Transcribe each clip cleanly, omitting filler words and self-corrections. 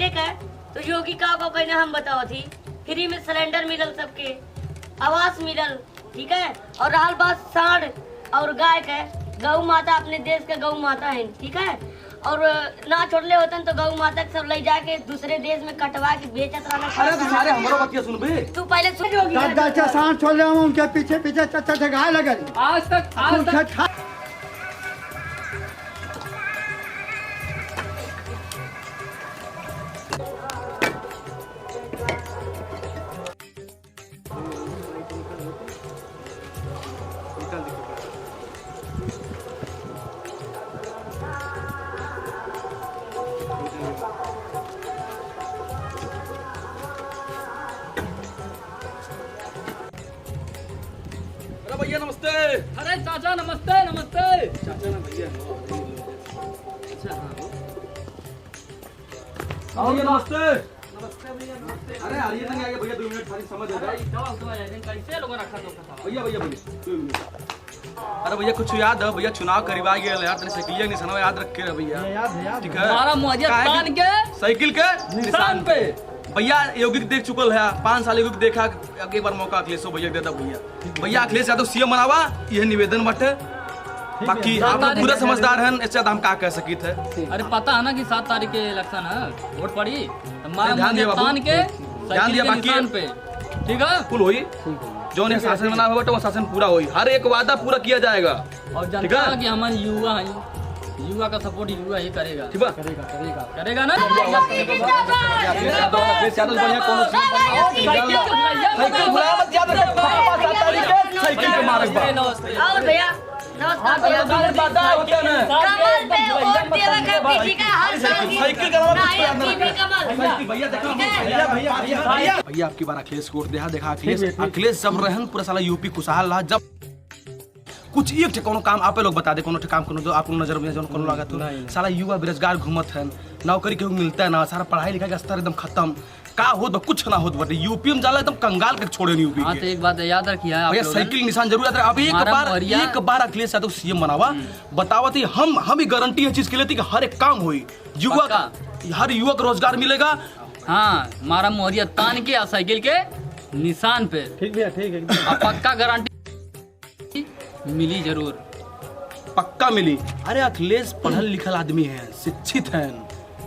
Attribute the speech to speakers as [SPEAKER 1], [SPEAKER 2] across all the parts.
[SPEAKER 1] एक है तो योगी का कहना हम बताओ थी फ्री में सिलेंडर मिलल सबके, आवास मिलल, ठीक है। और रहल बात सांड और गाय के, गौ माता अपने देश के गौ माता है, ठीक है। और ना छोड़ले होतन तो गौ माता के सब ले जाके दूसरे देश में कटवा के बेचत रहना।
[SPEAKER 2] अरे तू सारे हमरो बतिया सुन बे।
[SPEAKER 1] तू पहले सुन योगी
[SPEAKER 3] अच्छा सांड छोड़ रहे उनके पीछे पीछे चच्चा गाय लगल।
[SPEAKER 4] आज तक
[SPEAKER 2] भैया नमस्ते।
[SPEAKER 4] अरे चाचा नमस्ते नमस्ते।
[SPEAKER 2] चाचा ना भैया।
[SPEAKER 4] अच्छा हाँ
[SPEAKER 2] भैया नमस्ते।
[SPEAKER 4] नमस्ते भैया नमस्ते।
[SPEAKER 2] अरे आइए ना आगे भैया 2 मिनट खाली समझ आ जाए।
[SPEAKER 4] कैसे लोग रखा तो था
[SPEAKER 2] भैया 2 मिनट। अरे भैया कुछ याद है भैया, चुनाव करीब आ गया यार, तेरे साइकिल के निशान याद रख के भैया।
[SPEAKER 3] याद
[SPEAKER 2] ठीक है।
[SPEAKER 4] हमारा मुआवजा तान के
[SPEAKER 2] साइकिल के
[SPEAKER 4] निशान पे
[SPEAKER 2] भैया योगी देख चुकल है, 5 साल योगी देखा, एक बार मौका अखिलेश भैया देता भैया। भैया अखिलेश यादव सीएम बनावा, यह निवेदन बटे। बाकी आप लोग पूरा समझदार हैं, इससे हम का कह सकी थे।
[SPEAKER 4] अरे पता है ना कि 7 तारीख के इलेक्शन है, वोट पड़ी, हमारा
[SPEAKER 2] ध्यान दिया
[SPEAKER 4] मुआवजा
[SPEAKER 2] बाबू।
[SPEAKER 4] तान के
[SPEAKER 2] ध्यान दिया, बाकी
[SPEAKER 4] निशान पे ठीक है
[SPEAKER 2] फुल होई जो ने शासन बना हुआ वो शासन पूरा होई, हर एक वादा पूरा किया जाएगा।
[SPEAKER 4] और
[SPEAKER 2] ठीक
[SPEAKER 4] जनता
[SPEAKER 2] है?
[SPEAKER 4] कि हमारे युवा है, युवा का सपोर्ट युवा ही करेगा।
[SPEAKER 2] ठीक है?
[SPEAKER 4] करेगा ना।
[SPEAKER 2] साइकिल के मारक बा।
[SPEAKER 1] और भैया नमस्कार भैया। कमल पे वोट देवे के पीछे का हर साल की
[SPEAKER 2] साइकिल का नाम
[SPEAKER 1] ना ये भी कमल।
[SPEAKER 2] भैया देखो भैया आपकी बार अखिलेश को देखा अखिलेश जब रहन पूरा साला यूपी खुशहाल रहा। जब कुछ एक कोनो काम आपे लोग बता दे, कोनो काम कोनो जो आपको नजर में जो कोनो लगा तो साला युवा बेरोजगार घूमत है, नौकरी के मिलता है ना, सारा पढ़ाई लिखाई का स्तर एकदम खत्म, का होत बा कुछ ना होत बटे। यूपी में जाला एकदम कंगाल के छोड़े नहीं यूपी
[SPEAKER 4] हाँ तो
[SPEAKER 2] के।
[SPEAKER 4] एक बात याद रखिए आप
[SPEAKER 2] भैया
[SPEAKER 4] लोग
[SPEAKER 2] साइकिल निशान जरूर याद रहे। अब एक बार अखिलेश यादव सीएम बनावा, बतावा थी हम ही गारंटी है चीज के लिए थी कि हर एक काम हुई, युवा हर युवक रोजगार मिलेगा।
[SPEAKER 4] हाँ हमारा मुहरिया तान के साइकिल के निशान पे
[SPEAKER 3] ठीक भैया ठीक है।
[SPEAKER 4] पक्का गारंटी मिली जरूर,
[SPEAKER 2] पक्का मिली। अरे अखिलेश पढ़ल लिखल आदमी है, शिक्षित है,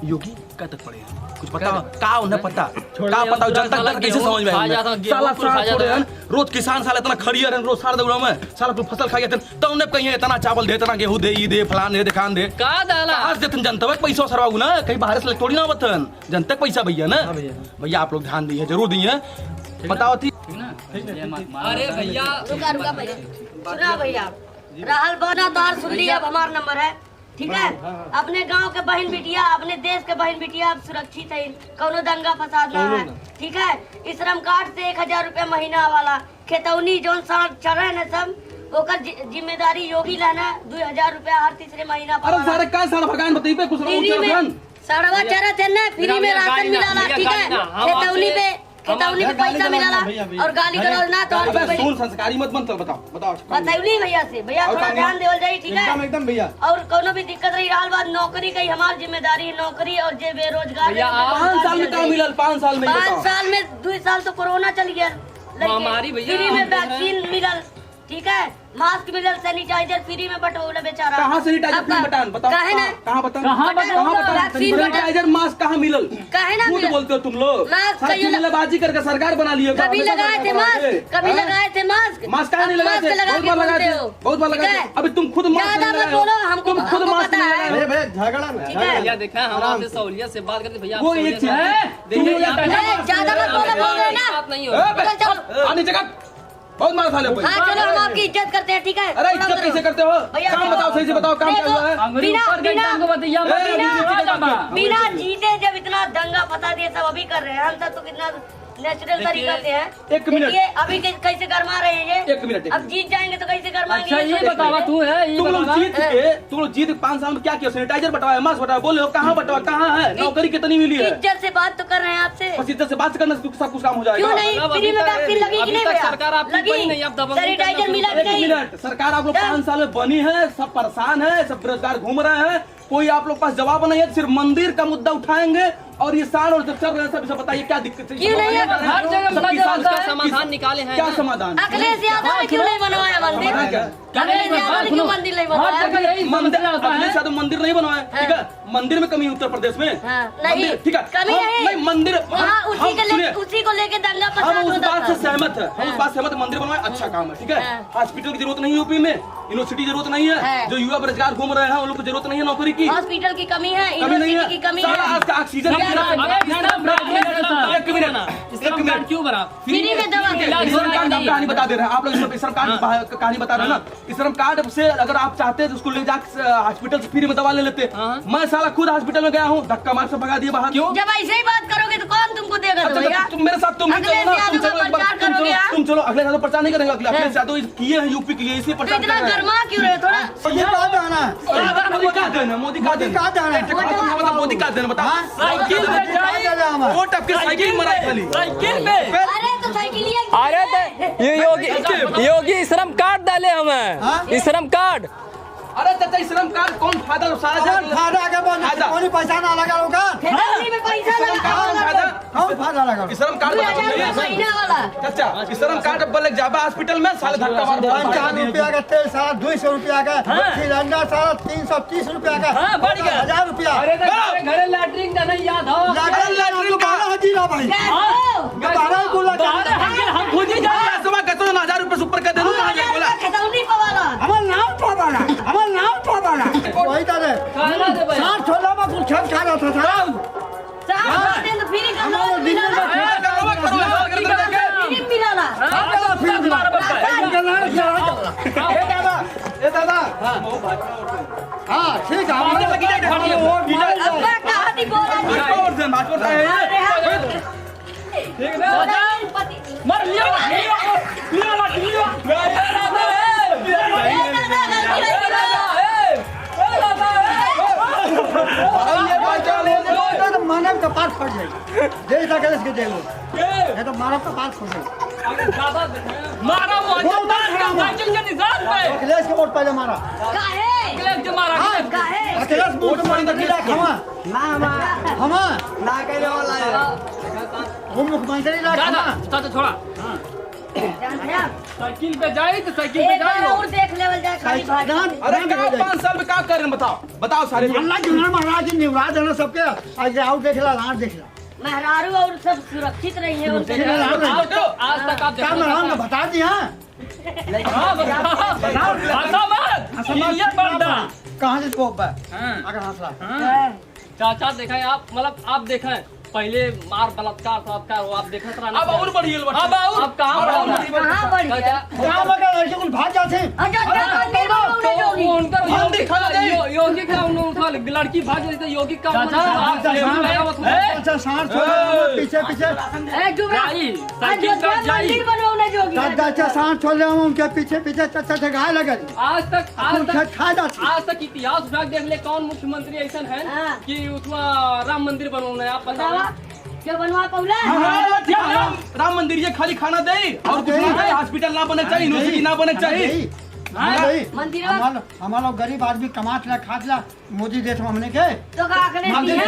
[SPEAKER 2] योगी क्या तक पढ़े हैं कुछ पता का उन्हें पता का पता जनता तक कैसे समझ में आएगा। साला साल छोड़े हैं, रोज किसान साला इतना खड़ियर है, रोज साल दौड़ा में साला कुछ फसल खाई जाते तो उन्हें कहीं इतना चावल दे, इतना गेहूं दे, ई दे, फलान दे, खान दे
[SPEAKER 4] का दाला
[SPEAKER 2] आज देते जनता के पैसा सरवाऊ ना, कहीं बाहर से थोड़ी ना बतन जनता के पैसा भैया ना। भैया आप लोग ध्यान दिए, जरूर दिए, बताओ थी
[SPEAKER 4] ठीक ना। अरे भैया
[SPEAKER 1] रुका भैया, सुना भैया राहल बना तार सुन लिया। अब हमारा नंबर है, ठीक है। अपने गांव के बहन बिटिया, अपने देश के बहन बिटिया अब सुरक्षित है, कोनो दंगा फसाद ना है, ठीक है। इस श्रम कार्ड से 1000 रुपया महीना वाला खेतौनी जो चल रहे न सब ओकर जिम्मेदारी योगी लेना। 2000 रुपया हर तीसरे महीना।
[SPEAKER 2] अरे सारे का साला भगवान बताइए पे कुछ
[SPEAKER 1] सड़वा चरत है ना, फ्री में राशन मिला, ठीक है। खेतौनी पे पैसा मिला और गाली गलौज ना तो
[SPEAKER 2] सुन संस्कारी मत बन, बताओ
[SPEAKER 1] बतौली भैया से। भैया थोड़ा ध्यान देवल जाए, ठीक है
[SPEAKER 2] एकदम भैया।
[SPEAKER 1] और कोनो भी दिक्कत रही रहा बात नौकरी की हमारी जिम्मेदारी है, नौकरी और जे बेरोजगार
[SPEAKER 2] 5 साल में क्या मिलल? 5 साल में
[SPEAKER 1] 5 साल में 2 साल तो कोरोना चल गया,
[SPEAKER 4] महामारी भैया।
[SPEAKER 1] फ्री में वैक्सीन मिलल, ठीक है। मास्क मिलल, सैनिटाइजर फ्री में बटोला बेचारा।
[SPEAKER 2] कहाँ सैनिटाइजर बटान बताओ,
[SPEAKER 1] काहे ना
[SPEAKER 2] कहाँ बताओ,
[SPEAKER 1] वैक्सीन
[SPEAKER 2] सैनिटाइजर मास्क कहाँ मिलल?
[SPEAKER 1] काहे ना
[SPEAKER 2] झूठ
[SPEAKER 1] मिलल?
[SPEAKER 2] बोलते हो तुम लोग,
[SPEAKER 1] मास्क
[SPEAKER 2] बाजी करके सरकार बना लिए।
[SPEAKER 1] कभी लगाए थे मास्क, कभी लगाए थे मास्क।
[SPEAKER 2] मास्क काहे नहीं लगाए थे? बहुत बार लगाए थे, बहुत बार लगाए थे। अभी तुम खुद मास्क
[SPEAKER 1] ज्यादा
[SPEAKER 2] नहीं
[SPEAKER 1] मत
[SPEAKER 2] लगाए हो।
[SPEAKER 1] बोलो, हमको
[SPEAKER 2] तुम खुद मास्क नहीं लगाए हो।
[SPEAKER 3] भैया झगड़ा ना
[SPEAKER 1] ठीक है।
[SPEAKER 4] भैया देखा हम आपसे सहूलियत से बात करते भैया।
[SPEAKER 2] वो एक चीज है,
[SPEAKER 4] देखिए
[SPEAKER 1] ज्यादा मत बोलो, बोल रहे ना।
[SPEAKER 4] बात नहीं हो।
[SPEAKER 1] चलो
[SPEAKER 2] आने जगह बहुत मार खा ले।
[SPEAKER 1] हाँ चलो, हम आपकी इज्जत करते हैं, ठीक है।
[SPEAKER 2] अरे इज्जत कैसे करते हो?
[SPEAKER 1] भैया
[SPEAKER 2] काम बताओ, सही से बताओ, काम क्या हुआ है?
[SPEAKER 4] अंग्रेजी ऊपर के इंसान को बताइए
[SPEAKER 1] बिना जीते जब इतना दंगा फसा दिए सब अभी कर रहे हैं, हम तो कितना नेचुरल तरीका से है।
[SPEAKER 2] एक मिनट।
[SPEAKER 1] देखिए अभी कैसे गरमा रहे हैं ये।
[SPEAKER 2] एक मिनट।
[SPEAKER 1] अब जीत जाएंगे तो कैसे गरमाएंगे?
[SPEAKER 4] अच्छा ये बतावा तू है, ये
[SPEAKER 2] तुम लोग
[SPEAKER 4] बतावा।
[SPEAKER 2] तुम लोग जीत 5 साल में क्या किया? सैनिटाइजर बटवाया, मास्क बटवाया, बोले हो कहाँ बटवा, कहाँ है? नौकरी कितनी मिली है?
[SPEAKER 1] इज्जत से बात तो कर रहे हैं आपसे।
[SPEAKER 2] बस इज्जत से बात करने से सब कुछ काम हो जाएगा।
[SPEAKER 1] क्यों नहीं? फ्री में वैक्सीन लगी कि नहीं भैया?
[SPEAKER 4] सरकार आपकी बनी नहीं, आप दबंग
[SPEAKER 1] सैनिटाइजर मिला कि
[SPEAKER 2] एक
[SPEAKER 1] नहीं?
[SPEAKER 2] मिनट, सरकार आप लोग 5 साल में बनी है, सब परेशान है, सब बेरोजगार घूम रहे हैं, कोई आप लोग पास जवाब नहीं है, सिर्फ मंदिर का मुद्दा उठाएंगे और ये साल और चल रहे सब बताइए क्या दिक्कत है?
[SPEAKER 1] क्यों नहीं है?
[SPEAKER 4] हर जगह
[SPEAKER 2] का
[SPEAKER 4] समाधान निकाले हैं।
[SPEAKER 2] क्या समाधान?
[SPEAKER 1] अखिलेश यादव ने क्यों नहीं बनवाया मंदिर? अखिलेश यादव ने क्यों मंदिर नहीं बनवाया?
[SPEAKER 2] अखिलेश यादव मंदिर नहीं बनवाए, ठीक है? मंदिर में कमी है उत्तर प्रदेश में,
[SPEAKER 1] नहीं
[SPEAKER 2] ठीक है?
[SPEAKER 1] कमी
[SPEAKER 2] नहीं मंदिर
[SPEAKER 1] उसी को लेके दंगा
[SPEAKER 2] हम
[SPEAKER 1] फसाद
[SPEAKER 2] उस
[SPEAKER 1] होता
[SPEAKER 2] बात से
[SPEAKER 1] था।
[SPEAKER 2] सहमत है, हम उस बात से सहमत, मंदिर बनवाए अच्छा काम है, ठीक है? हॉस्पिटल की जरूरत नहीं है यूपी में, यूनिवर्सिटी की जरूरत नहीं है, जो युवा बेरोजगार घूम रहे हैं उन लोग को जरूरत नहीं है नौकरी की,
[SPEAKER 1] हॉस्पिटल की कमी है,
[SPEAKER 2] कमी नहीं
[SPEAKER 1] यूनिवर्सिटी की कमी है।
[SPEAKER 2] है, ऑक्सीजन एक मिनट
[SPEAKER 4] क्यों बना
[SPEAKER 1] फ्री में दवा
[SPEAKER 2] श्रम कार्ड आप कहानी बता दे रहे हैं, आप लोग श्रम कार्ड कहानी बता रहे हैं ना। श्रम कार्ड से अगर आप चाहते तो उसको ले जाकर हॉस्पिटल से फ्री में दवा ले लेते। मैं साला खुद हॉस्पिटल में गया हूँ, धक्का मार से भगा दिया बाहर। क्यों?
[SPEAKER 1] जब ऐसे ही बात करोगे तो कौन तुमको देगा?
[SPEAKER 2] अच्छा तुम मेरे साथ, तुम भी चलो ना, तुम चलो। अगले साल प्रचार नहीं करेंगे, अखिलेश यादव किए हैं यूपी के लिए, इसलिए
[SPEAKER 1] तो
[SPEAKER 2] प्रचार
[SPEAKER 1] इतना गरमा क्यों रहे? थोड़ा
[SPEAKER 3] ये कहाँ जाना है?
[SPEAKER 2] मोदी का देना, मोदी का देना,
[SPEAKER 3] कहाँ जाना है?
[SPEAKER 2] मोदी का देना बता।
[SPEAKER 4] साइकिल पे
[SPEAKER 3] कहाँ जाना है हमारा?
[SPEAKER 2] वोट आपके साइकिल मरा खाली
[SPEAKER 4] साइकिल पे
[SPEAKER 1] अरे तो साइकिल
[SPEAKER 5] अरे तो ये योगी श्रम कार्ड डाले हमें, श्रम कार्ड।
[SPEAKER 2] अरे चाचा श्रम कार्ड कौन फायदा सारा
[SPEAKER 3] फायदा आगे बोल, कोई पैसा ना लगा होगा।
[SPEAKER 1] फैक्ट्री में पैसा लगा
[SPEAKER 3] कौन फायदा लगा?
[SPEAKER 2] श्रम कार्ड
[SPEAKER 1] महीना वाला
[SPEAKER 2] चाचा श्रम कार्ड बोले जाबा हॉस्पिटल में साले धक्का मार
[SPEAKER 3] 500 रुपया का तेल सारा 200 रुपया का, सिलेंडर सारा 330 रुपया का, 1000 रुपया।
[SPEAKER 4] घरे लैट्रिन का नहीं याद हो
[SPEAKER 3] लैट्रिन का हजीरा भाई, 12 बोला
[SPEAKER 4] हम खुद ही जा
[SPEAKER 2] 1000 रुपए से ऊपर का दे दूंगा बोला
[SPEAKER 1] खतौनी पवाला
[SPEAKER 3] हमार नाम पावाला, हमार नाम पावाला। वही तरह
[SPEAKER 4] खाना दे भाई।
[SPEAKER 3] 60 छोला में कुछ छत खा रहा था साहब।
[SPEAKER 1] साहब दिन तो फ्री का
[SPEAKER 3] हमारा
[SPEAKER 1] लोन
[SPEAKER 3] दिन
[SPEAKER 1] मिला
[SPEAKER 3] में
[SPEAKER 1] फ्री मिला ना
[SPEAKER 3] फिर
[SPEAKER 2] ए दादा
[SPEAKER 3] हाँ ठीक है, हमारे
[SPEAKER 1] अब्बा कहाँ थी बोला
[SPEAKER 2] और से भाजपा है
[SPEAKER 4] ठीक है
[SPEAKER 1] पति
[SPEAKER 4] मर लियो
[SPEAKER 3] मानव का पास फट जाए, जय सके इसके जेल में, तो मानव का पास फट जाए।
[SPEAKER 4] मारा साइकिल के निशान पे
[SPEAKER 3] अखिलेश के वोट पहले मारा,
[SPEAKER 1] काहे
[SPEAKER 4] अखिलेश के मारा
[SPEAKER 1] काहे
[SPEAKER 3] अखिलेश वोट मारा खमा हमा ना कहने वाला है वो मुख्यमंत्री ना
[SPEAKER 4] दादा
[SPEAKER 3] खमा।
[SPEAKER 4] तो छोड़ा साइकिल पे जाए तो साइकिल पे
[SPEAKER 1] एक बार
[SPEAKER 4] जाए
[SPEAKER 1] और देख लेवल जाए खाली भाग
[SPEAKER 2] अरे क्या 5 साल में क्या कर रहे हैं बताओ सारे
[SPEAKER 3] अल्लाह जुना महाराज जी निवराज है ना सबके, आज आओ देख ला, लाट देख ला,
[SPEAKER 1] मेहरारू और सब सुरक्षित रही है उनसे
[SPEAKER 3] देख ला, लाट देख ला।
[SPEAKER 4] आज तक आप
[SPEAKER 3] क्या मैं बता दी हाँ
[SPEAKER 4] क्लियर बंदा
[SPEAKER 3] कहाँ से पोप है
[SPEAKER 4] हाँ।
[SPEAKER 3] अगर हंसला
[SPEAKER 4] चाचा देखा है आप, मतलब आप देखा है पहले मार बलात्कार वो आप देखा था
[SPEAKER 2] अब और बढ़िए
[SPEAKER 4] अब आप कहाँ
[SPEAKER 1] कहाँ बढ़ गया
[SPEAKER 3] क्या मगर लड़के को भाग जाते
[SPEAKER 4] योगी का उनका लड़की भाग रही थी, योगी का
[SPEAKER 3] अच्छा सांस छोड़ पीछे पीछे अच्छा सांस छोड़ रहे हूँ उनके पीछे पीछे अच्छा गाय लगे
[SPEAKER 4] आज तक
[SPEAKER 3] खा जाती
[SPEAKER 4] आज तक इतिहास विभाग देख ले कौन मुख्यमंत्री ऐसा है
[SPEAKER 1] हाँ।
[SPEAKER 4] कि उसमें राम मंदिर बनवाना है, आप बताओ
[SPEAKER 1] क्या बनवा पौला
[SPEAKER 2] राम मंदिर ये खाली खाना दे और कुछ ना दे, हॉस्पिटल ना बने चाहिए, यूनिवर्सिटी ना बने चाहिए।
[SPEAKER 1] मंदिर
[SPEAKER 3] हमारा गरीब आदमी कमात ला खात ला मोदी देश में हमने के
[SPEAKER 1] तो का अखिलेश दी है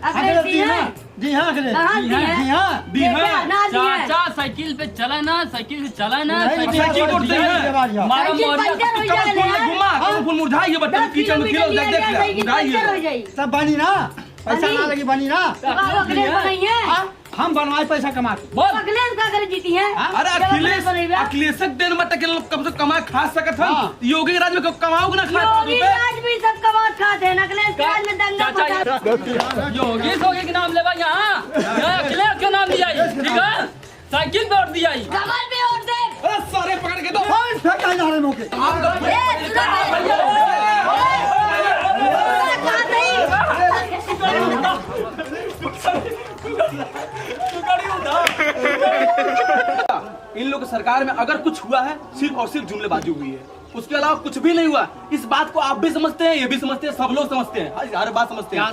[SPEAKER 1] अखिलेश दी है
[SPEAKER 3] जी हाँ अखिलेश
[SPEAKER 1] कहाँ दी है?
[SPEAKER 3] जी हाँ
[SPEAKER 2] दी है
[SPEAKER 1] ना दी है
[SPEAKER 4] चाचा साइकिल पे चला ना, साइकिल से चला ना,
[SPEAKER 2] साइकिल उठते हैं
[SPEAKER 4] मारा
[SPEAKER 1] साइकिल पंचर हो जाए
[SPEAKER 2] घुमा फूल मुरझाइए बच्चे कीचड़ में खेलो देख
[SPEAKER 1] पंचर हो जाए
[SPEAKER 3] सब बनी ना, पैसा ना लगी बनी ना,
[SPEAKER 1] अखिलेश बनाई है
[SPEAKER 3] हम बनवाए पैसा कमा के
[SPEAKER 4] बोल
[SPEAKER 1] अखिलेश का कर जीती है
[SPEAKER 2] अरे अखिलेश देन मत कम से कमा खा सकत हम, योगी के राज में कमाओगे ना
[SPEAKER 1] योगी राज भी सब कमा खाते हैं, अखिलेश के राज में दंगा फसाद
[SPEAKER 4] योगी सोगी के नाम लेवा यहाँ अखिलेश के नाम लिया ठीक है, साइकिल पे और दिया
[SPEAKER 1] कमल भी और दे
[SPEAKER 2] अरे सारे पकड़ के दो
[SPEAKER 3] फेंका जा रहे मौके
[SPEAKER 2] इन लोग सरकार में अगर कुछ हुआ है सिर्फ और सिर्फ जुमलेबाजी हुई है, उसके अलावा कुछ भी नहीं हुआ। इस बात को आप भी समझते हैं, ये भी समझते हैं, सब लोग समझते हैं, हर बात समझते हैं।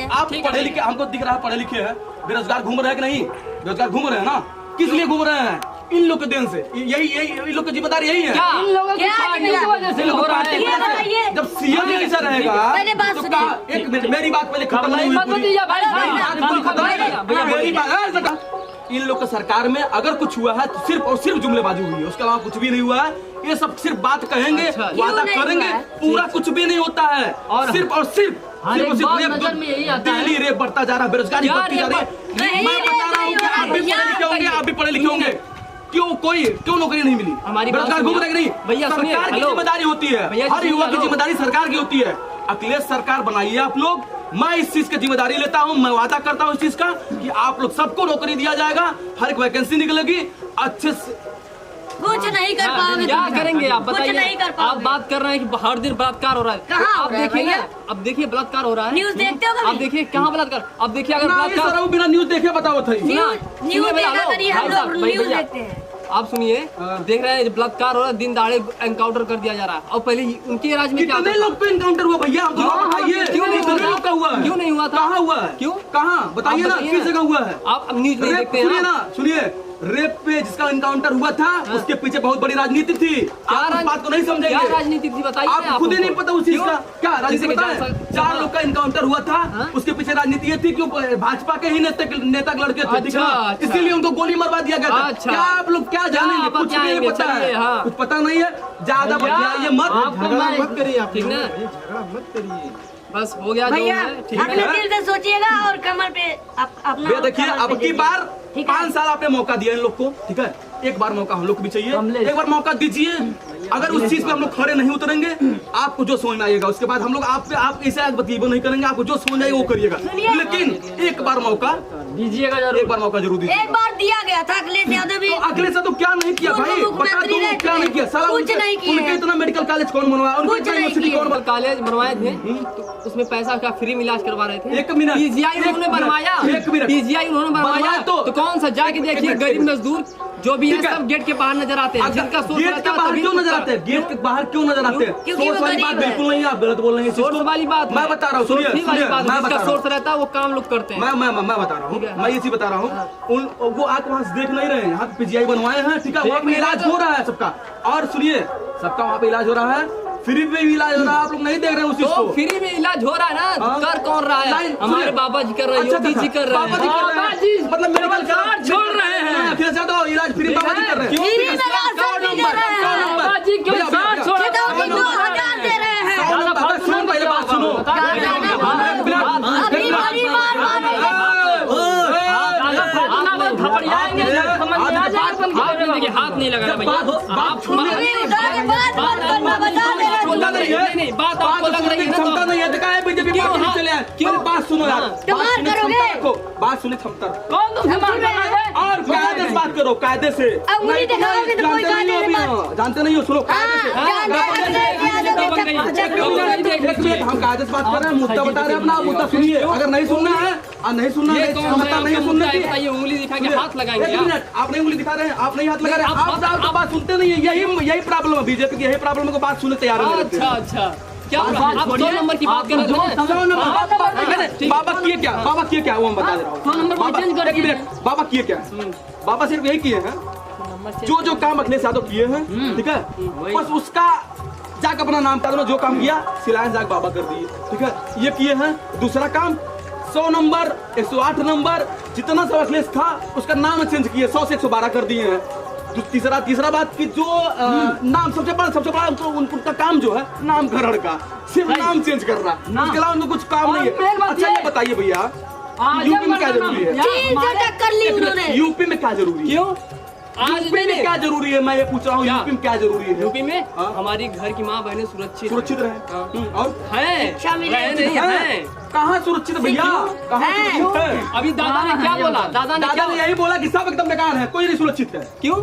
[SPEAKER 2] आप पढ़े लिखे, हमको दिख रहा है पढ़े लिखे हैं, बेरोजगार घूम रहे हैं कि नहीं? बेरोजगार घूम रहे हैं ना, किस लिए घूम रहे हैं? इन लोग के देन से, यही इन लोग की जिम्मेदारी यही है।
[SPEAKER 4] क्या इन लोगों की
[SPEAKER 1] क्या
[SPEAKER 4] पार्टी की वजह से हो रहा है?
[SPEAKER 1] ये बताइए।
[SPEAKER 2] जब सीएम ऐसा रहेगा
[SPEAKER 1] पहले बात
[SPEAKER 2] तो
[SPEAKER 1] सुनिए।
[SPEAKER 2] कहा, एक मिनट मेरी बात पहले खत्म नहीं हुई
[SPEAKER 4] मत
[SPEAKER 2] पूरी।
[SPEAKER 4] दीजिए भाई
[SPEAKER 2] मेरी बात पूरी खत्म नहीं हुई।
[SPEAKER 4] भैया
[SPEAKER 2] मेरी बात इन लोग का सरकार में अगर कुछ हुआ है तो सिर्फ और सिर्फ जुमलेबाजी हुई है, उसके अलावा कुछ भी नहीं हुआ है। ये सब सिर्फ बात कहेंगे,
[SPEAKER 4] अच्छा।
[SPEAKER 2] वादा
[SPEAKER 1] क्यों नहीं
[SPEAKER 2] करेंगे,
[SPEAKER 1] हुआ है?
[SPEAKER 2] पूरा कुछ भी नहीं होता है।
[SPEAKER 4] और
[SPEAKER 2] सिर्फ और सिर्फ
[SPEAKER 4] हर एक बात नजर में यही आता है।
[SPEAKER 2] डेली रेप बढ़ता जा रहा है, बेरोजगारी
[SPEAKER 4] क्या
[SPEAKER 2] बढ़ती जा रही है।
[SPEAKER 1] नहीं,
[SPEAKER 2] मैं बता रहा हूँ कि आप भी
[SPEAKER 1] भैया,
[SPEAKER 2] पढ़े लिखे होंगे, आप भी पढ़े लिखे होंगे, क्यों नौकरी नहीं मिली?
[SPEAKER 4] हमारी बात
[SPEAKER 2] बेरोजगार घूम रहे कि नहीं?
[SPEAKER 4] भैया सुनिए,
[SPEAKER 2] सरकार की
[SPEAKER 4] हेलो।
[SPEAKER 2] जिम्मेदारी होती है,
[SPEAKER 4] भैया
[SPEAKER 2] हर युवा की
[SPEAKER 4] हेलो।
[SPEAKER 2] जिम्मेदारी सरकार की होती है। अखिलेश सरकार बनाइए आप लोग, मैं इस चीज की जिम्मेदारी लेता हूं, मैं वादा करता हूं इस चीज का कि आप लोग सबको नौकरी दिया जाएगा, हर एक वैकेंसी निकलेगी अच्छे से।
[SPEAKER 1] कुछ नहीं कर पाओगे
[SPEAKER 4] क्या
[SPEAKER 1] तुम।
[SPEAKER 4] करेंगे आप
[SPEAKER 1] कुछ
[SPEAKER 4] बताइए?
[SPEAKER 1] नहीं कर
[SPEAKER 4] आप
[SPEAKER 1] पाओगे।
[SPEAKER 4] बात कर रहे हैं कि हर दिन बलात्कार हो रहा है।
[SPEAKER 1] कहाँ हो
[SPEAKER 4] आप
[SPEAKER 1] रहा है
[SPEAKER 4] देखिए
[SPEAKER 1] भैया?
[SPEAKER 4] ना, अब देखिए बलात्कार हो रहा है।
[SPEAKER 1] न्यूज़ देखते हो कभी?
[SPEAKER 4] आप देखिए कहाँ बलात्कार, अब देखिए अगर
[SPEAKER 2] ना, ये
[SPEAKER 4] बलात्कार
[SPEAKER 2] सारा बिना न्यूज देखे बताओ थे।
[SPEAKER 1] न्यूज़ देखा करिए, हम लोग न्यूज़ देखते हैं।
[SPEAKER 4] आप सुनिए, देख रहे हैं बलात्कार हो रहा है, दिन दहाड़े एनकाउंटर कर दिया जा रहा है। और पहले उनके राज में क्या
[SPEAKER 2] कितने
[SPEAKER 4] होता था?
[SPEAKER 2] लोग पे एनकाउंटर हुआ भैया? हमको
[SPEAKER 4] हाँ,
[SPEAKER 2] बताइए,
[SPEAKER 4] क्यों नहीं
[SPEAKER 2] कितने
[SPEAKER 4] हुआ
[SPEAKER 2] लोग का हुआ है?
[SPEAKER 4] क्यों नहीं हुआ था?
[SPEAKER 2] कहाँ हुआ है?
[SPEAKER 4] क्यों?
[SPEAKER 2] कहाँ बताइए
[SPEAKER 4] आप
[SPEAKER 2] ना,
[SPEAKER 4] बताइए
[SPEAKER 2] किस
[SPEAKER 4] ना।
[SPEAKER 2] जगह हुआ है?
[SPEAKER 4] आप न्यूज नहीं
[SPEAKER 2] रेप,
[SPEAKER 4] देखते हैं
[SPEAKER 2] सुनिए
[SPEAKER 4] ना?
[SPEAKER 2] ना, सुनिए, रेप पे जिसका एनकाउंटर हुआ था उसके पीछे बहुत बड़ी राजनीति थी। आप इस बात को नहीं समझेंगे।
[SPEAKER 4] क्या राजनीति थी बताइए?
[SPEAKER 2] आप खुद ही नहीं पता उस चीज का क्या राजनीति
[SPEAKER 4] जैसे कि
[SPEAKER 2] पता है? 4 लोग का एनकाउंटर हुआ था, उसके पीछे राजनीति ये थी क्यों भाजपा के ही नेता लड़के थे, ठीक है ना?
[SPEAKER 4] अच्छा।
[SPEAKER 2] इसीलिए उनको गोली मरवा दिया गया था।
[SPEAKER 4] अच्छा।
[SPEAKER 2] क्या आप लोग क्या जानेंगे?
[SPEAKER 4] आप
[SPEAKER 2] कुछ
[SPEAKER 4] क्या
[SPEAKER 2] नहीं
[SPEAKER 4] आएंगे?
[SPEAKER 2] पता है,
[SPEAKER 4] चलिए, हाँ।
[SPEAKER 2] कुछ पता नहीं है, ज्यादा बतियाइए मत।
[SPEAKER 4] आपको मैं-
[SPEAKER 3] मत करिए आप,
[SPEAKER 4] ठीक ना?
[SPEAKER 3] झगड़ा मत करिए।
[SPEAKER 4] बस हो गया जो
[SPEAKER 1] भैया
[SPEAKER 4] है, ठीक
[SPEAKER 1] अपने
[SPEAKER 4] है।
[SPEAKER 1] दिल से सोचिएगा और कमर पे अपना
[SPEAKER 2] ये देखिए,
[SPEAKER 1] कमर पे
[SPEAKER 2] अब की
[SPEAKER 1] दीजिए।
[SPEAKER 2] बार
[SPEAKER 1] ठीक है?
[SPEAKER 2] 5 साल आपने मौका दिया इन लोग को, ठीक है? एक बार मौका हम लोग को भी चाहिए,
[SPEAKER 4] कमलेश।
[SPEAKER 2] एक बार मौका दीजिए। अगर उस चीज पे हम लोग खड़े नहीं उतरेंगे, आपको जो समझ में आएगा उसके बाद हम लोग आप ऐसे बतीबो नहीं करेंगे, आपको जो समझ आएगा वो करिएगा।
[SPEAKER 1] सुनिए।
[SPEAKER 2] लेकिन एक बार मौका
[SPEAKER 4] दीजिएगा जरूर।
[SPEAKER 2] एक बार मौका जरूर दीजिए।
[SPEAKER 1] एक बार दिया गया था अखिलेश यादव भी।
[SPEAKER 2] तो अखिलेश तो क्या नहीं किया भाई?
[SPEAKER 1] पूर्व
[SPEAKER 2] बता
[SPEAKER 1] मुख्यमंत्री
[SPEAKER 2] दो
[SPEAKER 1] रहे
[SPEAKER 2] क्या नहीं किया? साला
[SPEAKER 1] कुछ
[SPEAKER 2] उनके-
[SPEAKER 1] नहीं किए।
[SPEAKER 2] उनके इतना मेडिकल कॉलेज कौन बनवाया? उनकी
[SPEAKER 1] कुछ
[SPEAKER 2] इतना
[SPEAKER 1] नहीं
[SPEAKER 2] यूनिवर्सिटी
[SPEAKER 1] किए।
[SPEAKER 2] कौन
[SPEAKER 4] मेडिकल कॉलेज बनवाए थे, तो उसमें पैसा का फ्री में इलाज करवा रहे थे।
[SPEAKER 2] एक मिनट,
[SPEAKER 4] पीजीआई
[SPEAKER 2] एक
[SPEAKER 4] उन्होंने
[SPEAKER 2] मिनट,
[SPEAKER 4] बनवाया,
[SPEAKER 2] एक मिनट।
[SPEAKER 4] पीजीआई उन्होंने बनवाया
[SPEAKER 2] बनवाया
[SPEAKER 4] तो कौन सा जाके
[SPEAKER 2] एक
[SPEAKER 4] देखिए
[SPEAKER 2] मिनट,
[SPEAKER 4] गरीब
[SPEAKER 2] एक मिनट।
[SPEAKER 4] मजदूर जो भी है
[SPEAKER 2] ठीक है।
[SPEAKER 4] सब गेट के बाहर नजर आते हैं, जिनका सोर्स
[SPEAKER 2] गेट
[SPEAKER 4] रहता
[SPEAKER 2] के
[SPEAKER 4] है
[SPEAKER 2] बाहर
[SPEAKER 4] तभी
[SPEAKER 2] क्यों नजर
[SPEAKER 4] तो-
[SPEAKER 2] आते हैं? गेट के बाहर क्यों नजर आते हैं?
[SPEAKER 1] क्योंकि
[SPEAKER 2] सोर्स
[SPEAKER 1] वो
[SPEAKER 2] वाली
[SPEAKER 1] गरीब
[SPEAKER 2] बात
[SPEAKER 1] है।
[SPEAKER 2] बिल्कुल नहीं है, आप गलत बोल रहे हैं।
[SPEAKER 4] सोर्स वाली बात है।
[SPEAKER 2] मैं बता रहा हूँ, सुनिए
[SPEAKER 4] सोर्स ही वाली
[SPEAKER 2] सुनिए,
[SPEAKER 4] बात है,
[SPEAKER 2] मैं
[SPEAKER 4] जिसका
[SPEAKER 2] बता रहा
[SPEAKER 4] सोर्स
[SPEAKER 2] हूँ,
[SPEAKER 4] रहता है वो काम लोग करते हैं।
[SPEAKER 2] मैं बता रहा हूँ,
[SPEAKER 4] ठीक है।
[SPEAKER 2] मैं ये चीज बता रहा हूँ। उन वो आके वहाँ से देख नहीं रहे हैं, यहाँ पे पीजीआई बनवाए हैं, ठीक है? वहाँ पे इलाज हो रहा है सबका। और सुनिए, सबका वहाँ पे इलाज हो रहा है, फ्री में भी इलाज हो रहा है। आप लोग नहीं देख रहे हैं उस चीज
[SPEAKER 4] तो
[SPEAKER 2] को।
[SPEAKER 4] फ्री में इलाज हो रहा है ना,
[SPEAKER 2] हाँ।
[SPEAKER 4] कर कौन रहा है?
[SPEAKER 2] नहीं,
[SPEAKER 4] हमारे
[SPEAKER 2] सुनिए।
[SPEAKER 4] बाबा जी कर रहे हैं,
[SPEAKER 2] अच्छा,
[SPEAKER 4] योगी जी कर रहे
[SPEAKER 2] बाबा जी
[SPEAKER 4] हैं।
[SPEAKER 2] कर रहे
[SPEAKER 4] बाबा
[SPEAKER 2] हैं।
[SPEAKER 4] जी
[SPEAKER 2] मतलब मेडिकल
[SPEAKER 4] कार्ड छोड़ रहे हैं।
[SPEAKER 2] अखिलेश यादव इलाज फ्री बाबा जी कर रहे हैं।
[SPEAKER 1] फ्री में राशन भी दे रहे हैं।
[SPEAKER 4] बाबा जी क्यों
[SPEAKER 2] भैया, भैया,
[SPEAKER 4] कार्ड छोड़ रहे
[SPEAKER 1] खेतों की
[SPEAKER 4] हैं?
[SPEAKER 1] 2000 दे रहे हैं।
[SPEAKER 2] सुनो पहले बात सुनो।
[SPEAKER 1] अभी बड़ी बात
[SPEAKER 4] हाथ नहीं लगा भैया। आप
[SPEAKER 1] अभी उठा के बात मत करना, बता दे रहे तुम लोग।
[SPEAKER 4] नहीं, बात आपको लग रही है ना
[SPEAKER 2] क्षमता
[SPEAKER 4] तो-
[SPEAKER 2] नहीं है, देखा है बीजेपी
[SPEAKER 4] क्यों?
[SPEAKER 2] पार्टी में
[SPEAKER 4] हाँ,
[SPEAKER 2] चले आए।
[SPEAKER 4] क्यों?
[SPEAKER 2] मेरी बात सुनो यार,
[SPEAKER 1] तो
[SPEAKER 2] बात
[SPEAKER 1] मार
[SPEAKER 2] सुनिए
[SPEAKER 1] करोगे?
[SPEAKER 2] क्षमता रखो, बात सुनिए क्षमता।
[SPEAKER 4] कौन तुमसे मार रहा है?
[SPEAKER 2] और कायदे से बात करो, कायदे से।
[SPEAKER 1] अब मुझे
[SPEAKER 2] नहीं तो
[SPEAKER 1] दिखाओगे तो कोई
[SPEAKER 2] जानते नहीं
[SPEAKER 1] कायदे
[SPEAKER 2] हो
[SPEAKER 1] से
[SPEAKER 2] अभी,
[SPEAKER 1] बात-
[SPEAKER 2] हाँ, जानते नहीं हो, सुनो कायदे से।
[SPEAKER 1] हाँ, जानते हैं, अखिलेश यादव के
[SPEAKER 4] बन गई।
[SPEAKER 2] एक मिनट, हम कायदे से बात कर रहे हैं, मुद्दा बता रहे हैं अपना, मुद्दा सुनिए। अगर नहीं सुनना है और नहीं सुनना
[SPEAKER 4] ये
[SPEAKER 2] है,
[SPEAKER 4] कौन
[SPEAKER 2] क्षमता नहीं है सुनने की।
[SPEAKER 4] बताइए, उंगली दिखा के हाथ लगाएंगे
[SPEAKER 2] एक
[SPEAKER 4] आप?
[SPEAKER 2] मिनट, आप नहीं उंगली दिखा रहे हैं, आप नहीं हाथ लगा रहे हैं, आप बात सुनते नहीं है। यही प्रॉब्लम है बीजेपी की, यही प्रॉब्लम है को बात सुनने तैयार नहीं रहते।
[SPEAKER 4] अच्छा अच्छा, क्या आप 100 नंबर की बात कर रहे थे?
[SPEAKER 2] 100 नंबर बाबा किए क्या? बाबा किए क्या वो हम बता दे रहा हूँ।
[SPEAKER 4] 100 नंबर
[SPEAKER 2] बाबा,
[SPEAKER 4] चेंज कर
[SPEAKER 2] एक मिनट, बाबा किए क्या? बाबा सिर्फ यही किए हैं जो काम अखिलेश यादव किए हैं, ठीक है? बस उसका जाकर अपना नाम का जो काम किया सिलाए जाकर बाबा कर दिए, ठीक है? ये किए हैं। दूसरा काम 100 नंबर 108 नंबर जितना सब अखिलेश था उसका नाम चेंज किए, 100 से 112 कर दिए हैं। तीसरा बात की जो नाम सबसे बड़ा उनका काम जो है नामकरण का, सिर्फ नाम चेंज कर रहा है, उसके अलावा उनको कुछ काम नहीं है। अच्छा ये बताइए भैया, यूपी में क्या जरूरी है?
[SPEAKER 1] 300 टक्कर ली उन्होंने।
[SPEAKER 2] यूपी में क्या जरूरी है?
[SPEAKER 4] क्यों? आज
[SPEAKER 2] यूपी में क्या जरूरी है? मैं ये पूछ रहा हूँ,
[SPEAKER 4] क्या?
[SPEAKER 2] यूपी में क्या जरूरी है?
[SPEAKER 4] यूपी में
[SPEAKER 2] हाँ।
[SPEAKER 4] हमारी घर की माँ बहनें सुरक्षित
[SPEAKER 2] सुरक्षित रहे। और
[SPEAKER 4] हैं,
[SPEAKER 1] शिक्षा मिले।
[SPEAKER 4] रहे नहीं
[SPEAKER 2] हैं?
[SPEAKER 4] हैं।
[SPEAKER 2] कहाँ सुरक्षित भैया? कहाँ
[SPEAKER 1] हैं?
[SPEAKER 2] सुरक्षित है?
[SPEAKER 4] अभी दादा ने क्या बोला? दादा ने क्या
[SPEAKER 2] दादा ने यही बोला कि सब एकदम बेकार है, कोई नहीं सुरक्षित है।
[SPEAKER 4] क्यों?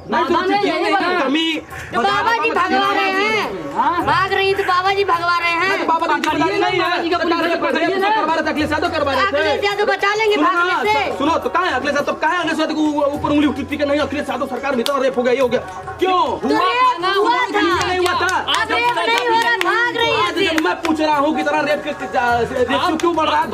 [SPEAKER 2] नहीं
[SPEAKER 4] दादा ने
[SPEAKER 2] सुरक्षित
[SPEAKER 4] यही
[SPEAKER 2] है।
[SPEAKER 4] बोला।
[SPEAKER 2] कमी
[SPEAKER 1] तो बाबा जी भगवा रहे हैं, भाग रही तो बाबा जी भगवा रहे हैं।
[SPEAKER 2] बाबा की जिम्मेदारी नहीं है, सरकार के प्रदेश में करवा रहे थे, अखिलेश यादव करवा रहे
[SPEAKER 1] अखिलेश
[SPEAKER 2] थे।
[SPEAKER 1] यादव बचा लेंगे
[SPEAKER 2] सुनो ना,
[SPEAKER 1] भागने से।
[SPEAKER 2] सुनो तो कहाँ है अखिलेश यादव? कहाँ है अखिलेश यादव को ऊपर उंगली उठती कि नहीं अखिलेश यादव सरकार में इतना रेप हो गया, ये हो गया, क्यों?
[SPEAKER 1] तो रेप हुआ था,
[SPEAKER 2] नहीं हुआ था।
[SPEAKER 1] अब रेप नहीं हो रहा, भाग रही है
[SPEAKER 2] आज जब
[SPEAKER 1] फिर।
[SPEAKER 2] मैं पूछ रहा हूँ कितना रेप क्यों बढ़ रहा है?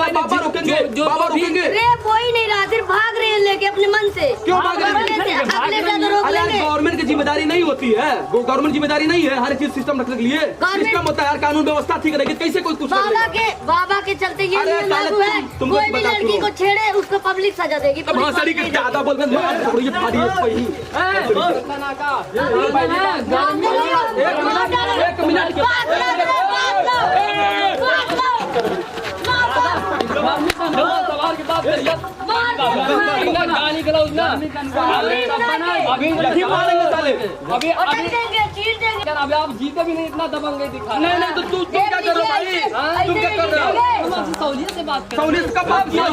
[SPEAKER 2] बाबा रोकेंगे, बाबा रोकेंगे।
[SPEAKER 1] रेप हो ही नहीं रहा, सिर्फ भाग रहे हैं लेके अपने मन से।
[SPEAKER 2] क्यों भाग रहे हैं?
[SPEAKER 1] अगले से तो रोक
[SPEAKER 2] अरे
[SPEAKER 1] लेंगे।
[SPEAKER 2] गवर्नमेंट की जिम्मेदारी नहीं होती है, गवर्नमेंट जिम्मेदारी नहीं है हर चीज सिस्टम रखने के लिए। सिस्टम होता है यार, कानून व्यवस्था ठीक रहेगी, कैसे कोई कुछ
[SPEAKER 1] बाबा के चलते ये
[SPEAKER 2] अरे
[SPEAKER 1] नियम लागू है,
[SPEAKER 2] तुमको
[SPEAKER 1] कोई भी
[SPEAKER 2] बता
[SPEAKER 1] लड़की
[SPEAKER 2] दो।
[SPEAKER 1] को छेड़े उसको पब्लिक सजा देगी।
[SPEAKER 2] अब हाँ सड़ी के ज्यादा बोल रहे हैं, ये भारी है भाई। एक मिनट
[SPEAKER 4] सवाल की बात करिए गाली गलौज ना अभी
[SPEAKER 2] यही मारेंगे साले।
[SPEAKER 4] अभी अभी आप जीते भी नहीं, इतना दबंग दिखा।
[SPEAKER 2] नहीं तो तुम क्या कर रहे हो भाई? तुम क्या कर रहे हो?
[SPEAKER 4] हम सहूलियत से बात कर
[SPEAKER 2] सहूलियत का बात किया है।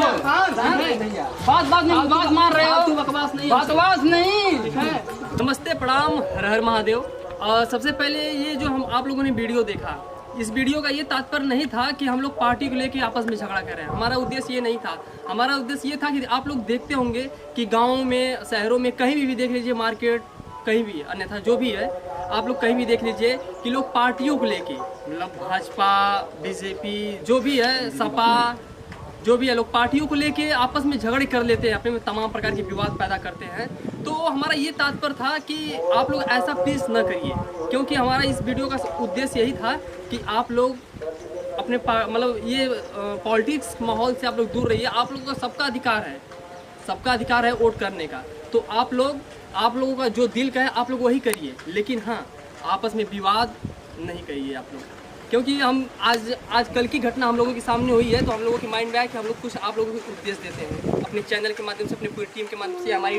[SPEAKER 4] बात नहीं, बात मान रहे हो, बकवास नहीं, बकवास नहीं। नमस्ते, प्रणाम, हर हर महादेव। सबसे पहले ये जो हम आप लोगों ने वीडियो देखा, इस वीडियो का ये तात्पर्य नहीं था कि हम लोग पार्टी को लेके आपस में झगड़ा कर रहे हैं। हमारा उद्देश्य ये नहीं था। हमारा उद्देश्य ये था कि आप लोग देखते होंगे कि गाँव में, शहरों में, कहीं भी देख लीजिए, मार्केट कहीं भी, अन्यथा जो भी है आप लोग कहीं भी देख लीजिए कि लोग पार्टियों को लेके, मतलब भाजपा, बीजेपी, जो भी है, सपा, जो भी है, लोग पार्टियों को लेके आपस में झगड़े कर लेते हैं, अपने में तमाम प्रकार के विवाद पैदा करते हैं। तो हमारा ये तात्पर्य था कि आप लोग ऐसा प्लीज़ न करिए, क्योंकि हमारा इस वीडियो का उद्देश्य यही था कि आप लोग अपने मतलब ये पॉलिटिक्स माहौल से आप लोग दूर रहिए। आप लोगों का सबका अधिकार है वोट करने का। तो आप लोगों का जो दिल का है आप लोग वही करिए, लेकिन हाँ, आपस में विवाद नहीं करिए आप लोग, क्योंकि हम आज कल की घटना हम लोगों के सामने हुई है, तो हम लोगों के माइंड में आया कि हम लोग कुछ आप लोगों को उपदेश देते हैं अपने चैनल के माध्यम से, अपनी पूरी टीम के माध्यम से, हमारी